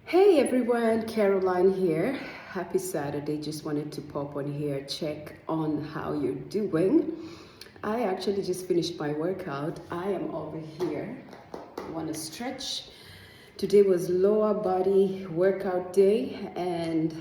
Hey everyone, Caroline here. Happy Saturday. Just wanted to pop on here, check on how you're doing. I actually just finished my workout. I am over here. I want to stretch. Today was lower body workout day, and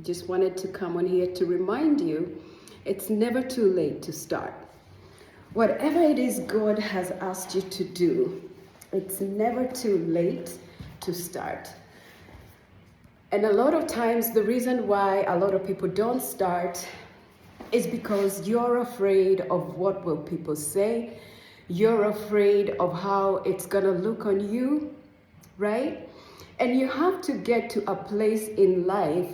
just wanted to come on here to remind you it's never too late to start. Whatever it is God has asked you to do, it's never too late to start. And a lot of times, the reason why a lot of people don't start is because you're afraid of what will people say. You're afraid of how it's gonna look on you, right? And you have to get to a place in life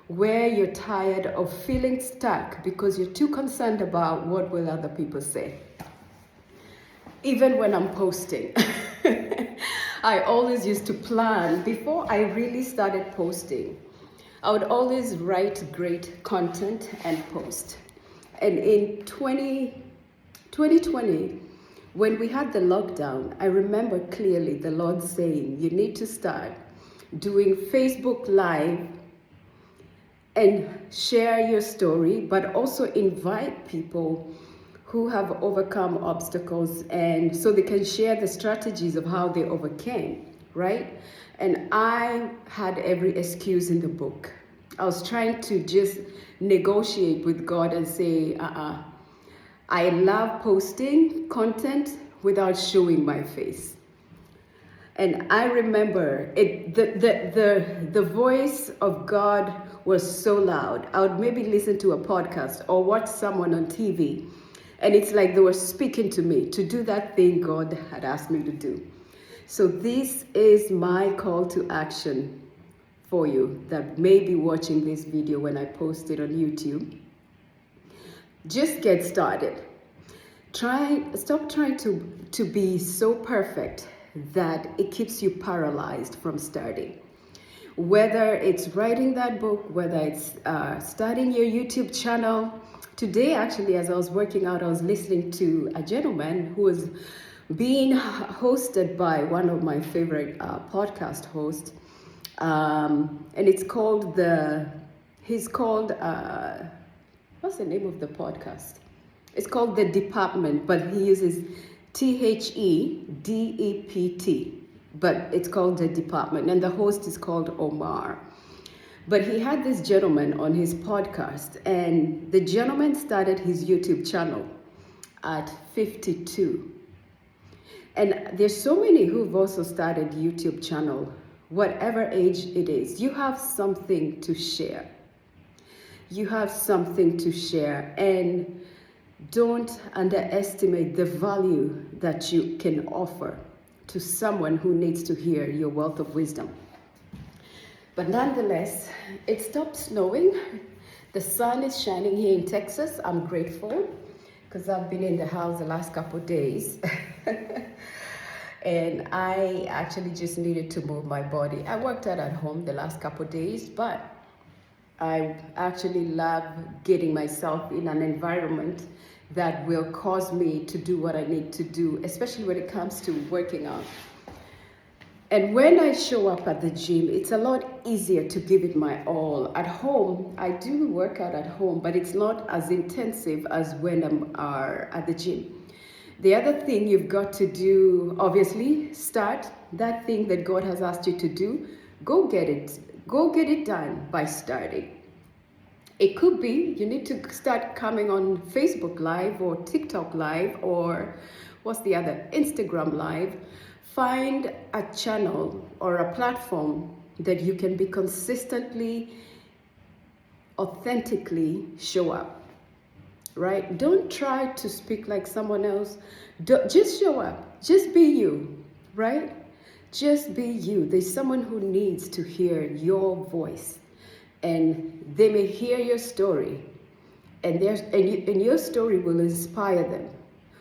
where you're tired of feeling stuck because you're too concerned about what will other people say. Even when I'm posting. I always used to plan before I really started posting. I would always write great content and post. And in 2020, when we had the lockdown, I remember clearly the Lord saying, you need to start doing Facebook Live and share your story, but also invite people who have overcome obstacles, and so they can share the strategies of how they overcame, right? And I had every excuse in the book. I was trying to just negotiate with God and say, I love posting content without showing my face. And I remember the voice of God was so loud. I would maybe listen to a podcast or watch someone on TV, and it's like they were speaking to me to do that thing God had asked me to do. So this is my call to action for you that may be watching this video when I post it on YouTube. Just get started. Stop trying to be so perfect that it keeps you paralyzed from starting. Whether it's writing that book, whether it's starting your YouTube channel. Today, actually, as I was working out, I was listening to a gentleman who was being hosted by one of my favorite podcast hosts. And it's called what's the name of the podcast? It's called The Department, but he uses THEDEPT, but it's called The Department, and the host is called Omar. But he had this gentleman on his podcast, and the gentleman started his YouTube channel at 52. And there's so many who've also started YouTube channel, whatever age it is. You have something to share. You have something to share, and don't underestimate the value that you can offer to someone who needs to hear your wealth of wisdom. But nonetheless, it stopped snowing. The sun is shining here in Texas. I'm grateful because I've been in the house the last couple of days. And I actually just needed to move my body. I worked out at home the last couple of days, but I actually love getting myself in an environment that will cause me to do what I need to do, especially when it comes to working out. And when I show up at the gym, it's a lot easier to give it my all. At home, I do work out at home, but it's not as intensive as when I'm at the gym. The other thing you've got to do, obviously, start that thing that God has asked you to do. Go get it. Go get it done by starting. It could be you need to start coming on Facebook Live or TikTok Live or what's the other? Instagram Live. Find a channel or a platform that you can be consistently, authentically show up, right? Don't try to speak like someone else. Just show up. Just be you, right? Just be you. There's someone who needs to hear your voice, and they may hear your story, and your story will inspire them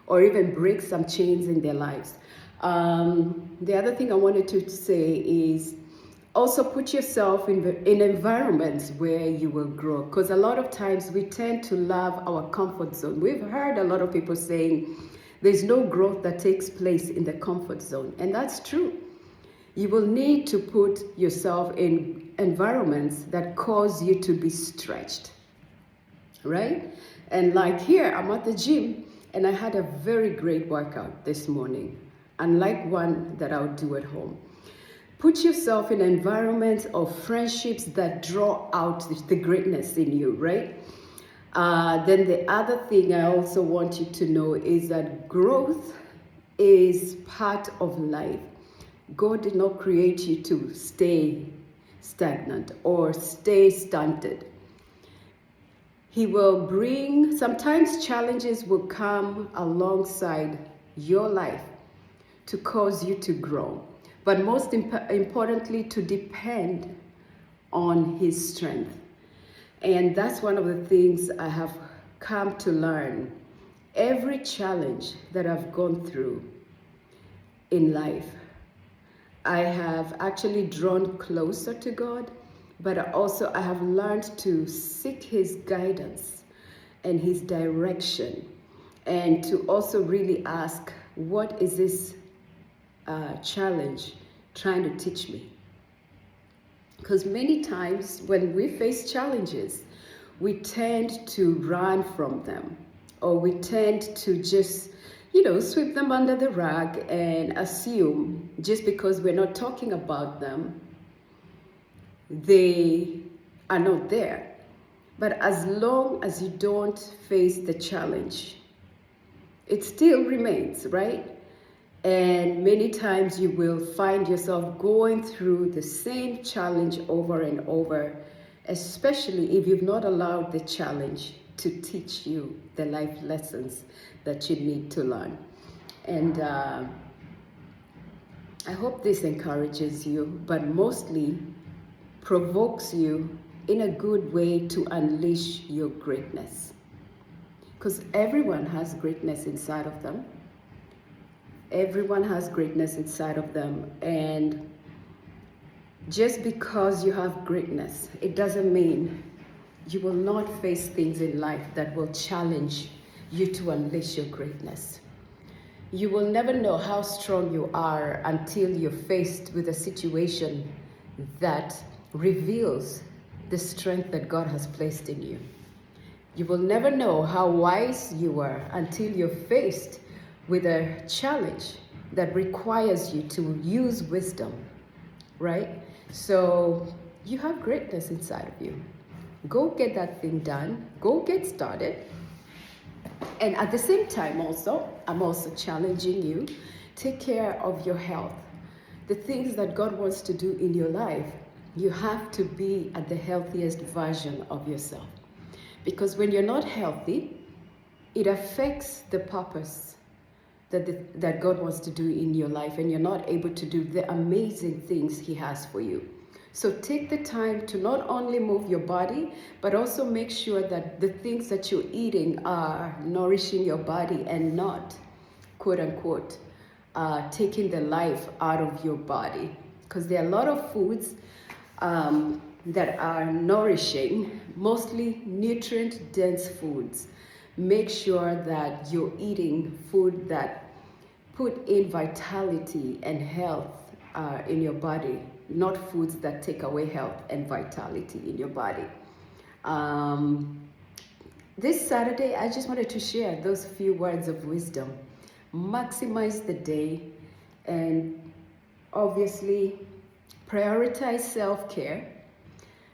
or even break some chains in their lives. The other thing I wanted to say is also put yourself in environments where you will grow, because a lot of times we tend to love our comfort zone. We've heard a lot of people saying there's no growth that takes place in the comfort zone, and that's true. You will need to put yourself in environments that cause you to be stretched, right? And like here, I'm at the gym and I had a very great workout this morning, unlike one that I would do at home. Put yourself in environments of friendships that draw out the greatness in you, right? Then the other thing I also want you to know is that growth is part of life. God did not create you to stay stagnant or stay stunted. He will bring, sometimes challenges will come alongside your life to cause you to grow, but most importantly, to depend on His strength. And that's one of the things I have come to learn. Every challenge that I've gone through in life, I have actually drawn closer to God, but I have learned to seek His guidance and His direction, and to also really ask, what is this challenge trying to teach me? Because many times when we face challenges, we tend to run from them, or we tend to just, sweep them under the rug and assume just because we're not talking about them, they are not there. But as long as you don't face the challenge, it still remains, right? And many times you will find yourself going through the same challenge over and over, especially if you've not allowed the challenge to teach you the life lessons that you need to learn. And I hope this encourages you, but mostly provokes you in a good way to unleash your greatness. Because everyone has greatness inside of them. Everyone has greatness inside of them, and just because you have greatness, it doesn't mean you will not face things in life that will challenge you to unleash your greatness. You will never know how strong you are until you're faced with a situation that reveals the strength that God has placed in you. You will never know how wise you are until you're faced with a challenge that requires you to use wisdom, right? So you have greatness inside of you. Go get that thing done. Go get started. And at the same time I'm also challenging you, take care of your health. The things that God wants to do in your life, you have to be at the healthiest version of yourself. Because when you're not healthy, it affects the purpose that God wants to do in your life, and you're not able to do the amazing things He has for you. So take the time to not only move your body, but also make sure that the things that you're eating are nourishing your body and not, quote unquote, taking the life out of your body. Because there are a lot of foods that are nourishing, mostly nutrient-dense foods. Make sure that you're eating food that put in vitality and health in your body, not foods that take away health and vitality in your body. This Saturday, I just wanted to share those few words of wisdom. Maximize the day, and obviously prioritize self-care.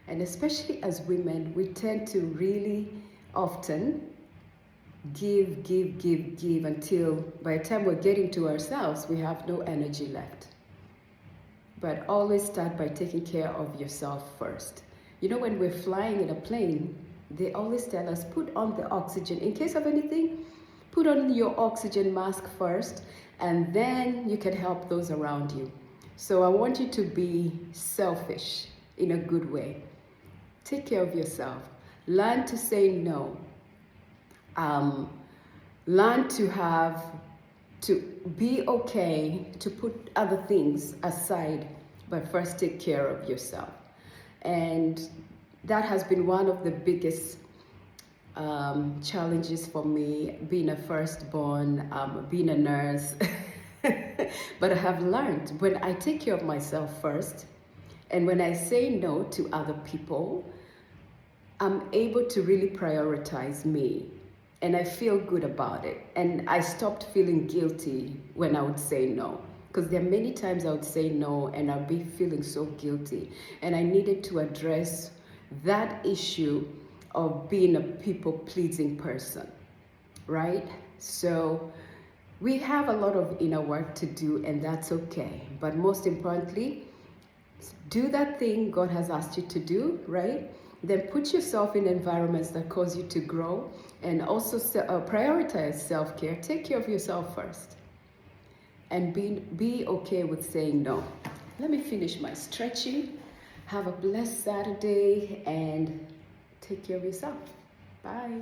And especially as women, we tend to really often give until by the time we're getting to ourselves, we have no energy left. But always start by taking care of yourself first. When we're flying in a plane, they always tell us, put on the oxygen. In case of anything, put on your oxygen mask first, and then you can help those around you. So I want you to be selfish in a good way. Take care of yourself. Learn to say no. Learn to be okay to put other things aside, but first take care of yourself. And that has been one of the biggest challenges for me, being a firstborn, being a nurse. But I have learned when I take care of myself first, and when I say no to other people, I'm able to really prioritize me. And I feel good about it. And I stopped feeling guilty when I would say no. Because there are many times I would say no and I'd be feeling so guilty. And I needed to address that issue of being a people pleasing person, right? So we have a lot of inner work to do, and that's okay. But most importantly, do that thing God has asked you to do, right? Then put yourself in environments that cause you to grow, and also prioritize self-care. Take care of yourself first, and be okay with saying no. Let me finish my stretching. Have a blessed Saturday and take care of yourself. Bye.